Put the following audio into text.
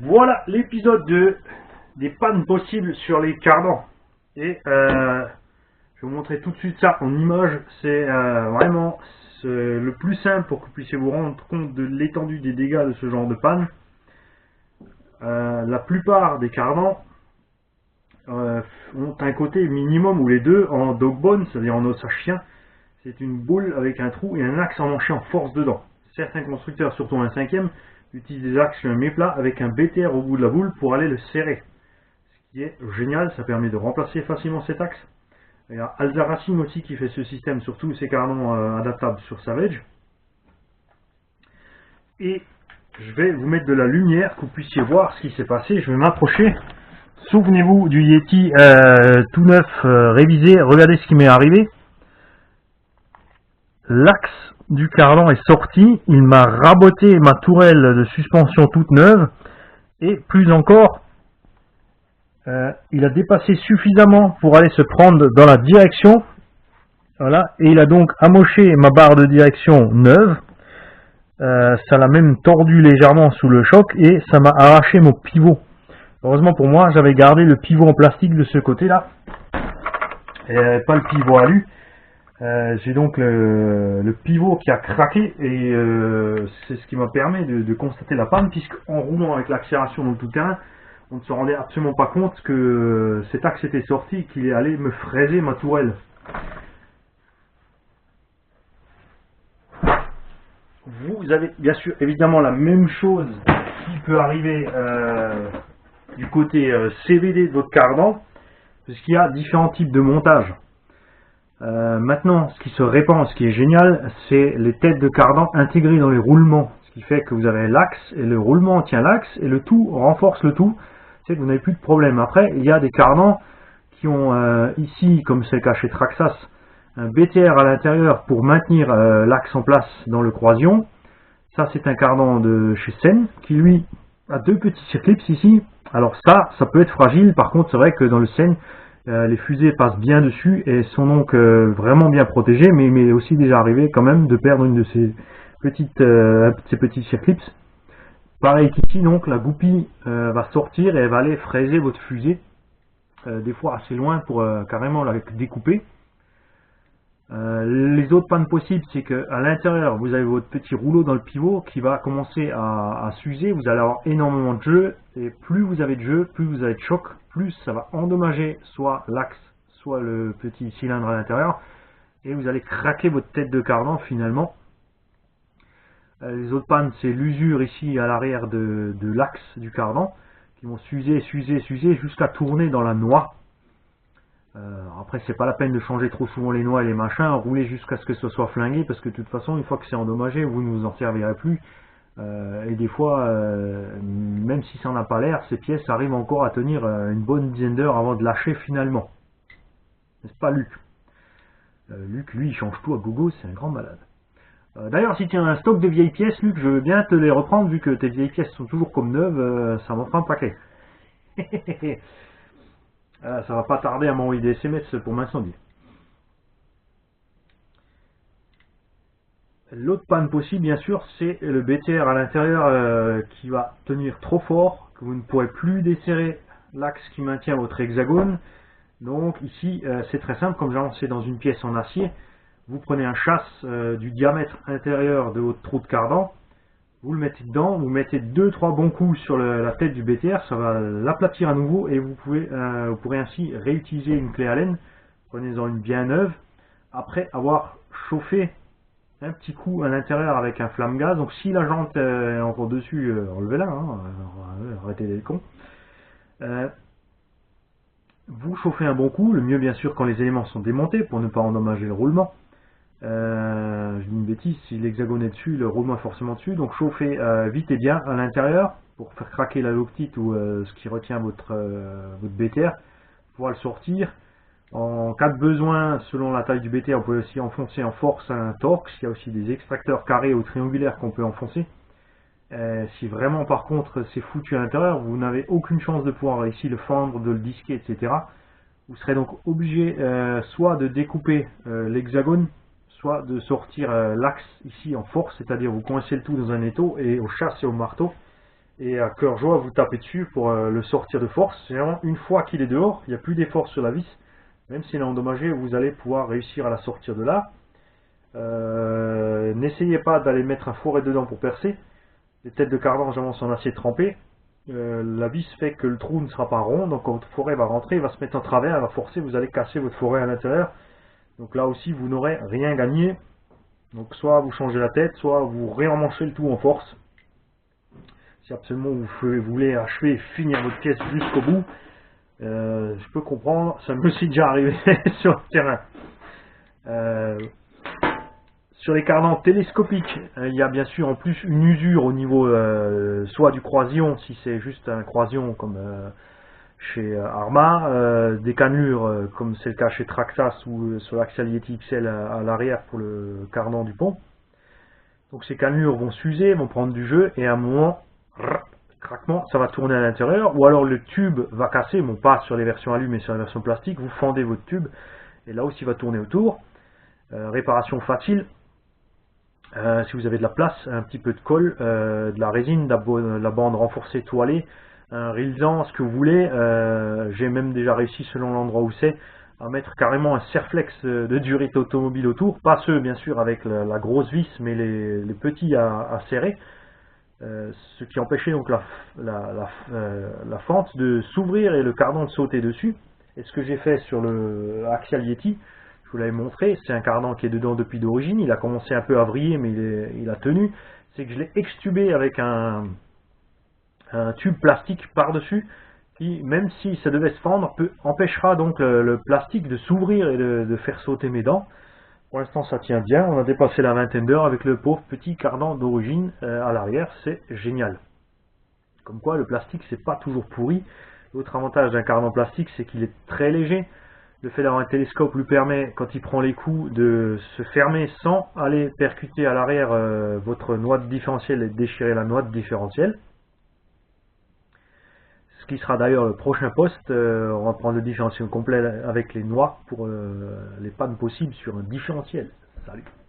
Voilà l'épisode 2 des pannes possibles sur les cardans. Et je vais vous montrer tout de suite ça en image. C'est vraiment le plus simple pour que vous puissiez vous rendre compte de l'étendue des dégâts de ce genre de panne. La plupart des cardans ont un côté minimum ou les deux en dog bone, c'est-à-dire en os à chien. C'est une boule avec un trou et un axe emmanché en force dedans. Certains constructeurs, surtout un 5e, utilisent des axes sur un méplat avec un BTR au bout de la boule pour aller le serrer. Ce qui est génial, ça permet de remplacer facilement cet axe. Il y a Alza Racing aussi qui fait ce système sur tous ses cardans adaptables sur Savage. Et je vais vous mettre de la lumière, que vous puissiez voir ce qui s'est passé. Je vais m'approcher. Souvenez-vous du Yeti tout neuf, révisé. Regardez ce qui m'est arrivé. L'axe du cardan est sorti. Il m'a raboté ma tourelle de suspension toute neuve. Et plus encore, il a dépassé suffisamment pour aller se prendre dans la direction. Voilà. Et il a donc amoché ma barre de direction neuve. Ça l'a même tordu légèrement sous le choc et ça m'a arraché mon pivot. Heureusement pour moi, j'avais gardé le pivot en plastique de ce côté-là, et pas le pivot alu. J'ai donc le pivot qui a craqué et c'est ce qui m'a permis de constater la panne, puisque en roulant avec l'accélération dans le tout-terrain, on ne se rendait absolument pas compte que cet axe était sorti et qu'il allait me fraiser ma tourelle. Vous avez bien sûr évidemment la même chose qui peut arriver du côté CVD de votre cardan, puisqu'il y a différents types de montage. Maintenant, ce qui se répand, ce qui est génial, c'est les têtes de cardan intégrées dans les roulements, ce qui fait que vous avez l'axe et le roulement tient l'axe et le tout renforce le tout, c'est que vous n'avez plus de problème. Après, il y a des cardans qui ont ici, comme c'est le cas chez Traxxas, un BTR à l'intérieur pour maintenir l'axe en place dans le croisillon. Ça, c'est un cardan de chez Sen qui lui a deux petits circlips ici. Alors ça peut être fragile. Par contre, c'est vrai que dans le Sen, les fusées passent bien dessus et sont donc vraiment bien protégées. Mais il m'est aussi déjà arrivé quand même de perdre une de ces petits circlips. Pareil qu'ici, donc la goupille va sortir et elle va aller fraiser votre fusée. Des fois assez loin pour carrément la découper. Les autres pannes possibles, c'est que à l'intérieur vous avez votre petit rouleau dans le pivot qui va commencer à s'user. Vous allez avoir énormément de jeu et plus vous avez de jeu, plus vous avez de choc, plus ça va endommager soit l'axe, soit le petit cylindre à l'intérieur et vous allez craquer votre tête de cardan finalement. Les autres pannes, c'est l'usure ici à l'arrière de l'axe du cardan qui vont s'user jusqu'à tourner dans la noix. Après, c'est pas la peine de changer trop souvent les noix et les machins, rouler jusqu'à ce que ce soit flingué, parce que de toute façon, une fois que c'est endommagé, vous ne vous en servirez plus. Et des fois, même si ça n'a pas l'air, ces pièces arrivent encore à tenir une bonne dizaine d'heures avant de lâcher finalement. N'est-ce pas, Luc? Luc, lui, il change tout à gogo, c'est un grand malade. D'ailleurs, si tu as un stock de vieilles pièces, Luc, je veux bien te les reprendre, vu que tes vieilles pièces sont toujours comme neuves, ça m'en fera un paquet. Ça va pas tarder à m'envoyer des SMS pour m'incendier. L'autre panne possible, bien sûr, c'est le BTR à l'intérieur qui va tenir trop fort, que vous ne pourrez plus desserrer l'axe qui maintient votre hexagone. Donc ici, c'est très simple, comme j'ai lancé dans une pièce en acier, vous prenez un chasse du diamètre intérieur de votre trou de cardan, vous le mettez dedans, vous mettez 2-3 bons coups sur la tête du BTR, ça va l'aplatir à nouveau et vous pourrez ainsi réutiliser une clé Allen. Prenez-en une bien neuve, après avoir chauffé un petit coup à l'intérieur avec un flamme gaz. Donc si la jante est encore dessus, enlevez-la, hein, arrêtez d'être con. Vous chauffez un bon coup, le mieux bien sûr quand les éléments sont démontés pour ne pas endommager le roulement. Je dis une bêtise, si l'hexagone est dessus, le roulement est forcément dessus, donc chauffez vite et bien à l'intérieur pour faire craquer la loctite ou ce qui retient votre BTR, pouvoir le sortir. En cas de besoin, selon la taille du BTR, vous pouvez aussi enfoncer en force un torx. Il y a aussi des extracteurs carrés ou triangulaires qu'on peut enfoncer. Si vraiment par contre c'est foutu à l'intérieur, vous n'avez aucune chance de pouvoir ici le fendre, de le disquer, etc. Vous serez donc obligé soit de découper l'hexagone, soit de sortir l'axe ici en force, c'est-à-dire vous coincez le tout dans un étau et au chasse et au marteau, et à cœur joie vous tapez dessus pour le sortir de force. Généralement, une fois qu'il est dehors, il n'y a plus d'effort sur la vis, même s'il est endommagé, vous allez pouvoir réussir à la sortir de là. N'essayez pas d'aller mettre un fourret dedans pour percer. Les têtes de cardan généralement sont assez trempées. La vis fait que le trou ne sera pas rond, donc quand votre fourret va rentrer, il va se mettre en travers, il va forcer, vous allez casser votre fourret à l'intérieur. Donc là aussi vous n'aurez rien gagné. Donc soit vous changez la tête, soit vous réemmanchez le tout en force. Si absolument vous voulez achever et finir votre pièce jusqu'au bout, je peux comprendre, ça me suis déjà arrivé sur le terrain. Sur les cardans télescopiques, il y a bien sûr en plus une usure au niveau soit du croisillon, si c'est juste un croisillon comme chez Arma, des cannelures comme c'est le cas chez Traxxas ou sur l'Axial Yeti XL à l'arrière pour le cardan du pont. Donc ces cannelures vont s'user, vont prendre du jeu et à un moment, craquement, ça va tourner à l'intérieur ou alors le tube va casser, bon pas sur les versions alu mais sur les versions plastique, vous fendez votre tube et là aussi il va tourner autour. Réparation facile. Si vous avez de la place, un petit peu de colle, de la résine, de la bande renforcée toilée, un rilsan, ce que vous voulez. J'ai même déjà réussi, selon l'endroit où c'est, à mettre carrément un serflex de durite automobile autour. Pas ceux, bien sûr, avec la grosse vis, mais les petits à serrer. Ce qui empêchait donc la fente de s'ouvrir et le cardan de sauter dessus. Et ce que j'ai fait sur le Axial Yeti, je vous l'avais montré, c'est un cardan qui est dedans depuis d'origine, il a commencé un peu à vriller mais il a tenu, c'est que je l'ai extubé avec un tube plastique par-dessus, qui même si ça devait se fendre, empêchera donc le plastique de s'ouvrir et de faire sauter mes dents. Pour l'instant ça tient bien, on a dépassé la vingtaine d'heures avec le pauvre petit cardan d'origine à l'arrière, c'est génial. Comme quoi le plastique c'est pas toujours pourri. L'autre avantage d'un cardan plastique c'est qu'il est très léger. Le fait d'avoir un télescope lui permet, quand il prend les coups, de se fermer sans aller percuter à l'arrière votre noix de différentiel et déchirer la noix de différentiel. Ce qui sera d'ailleurs le prochain post. On va prendre le différentiel complet avec les noix pour les pannes possibles sur un différentiel. Salut!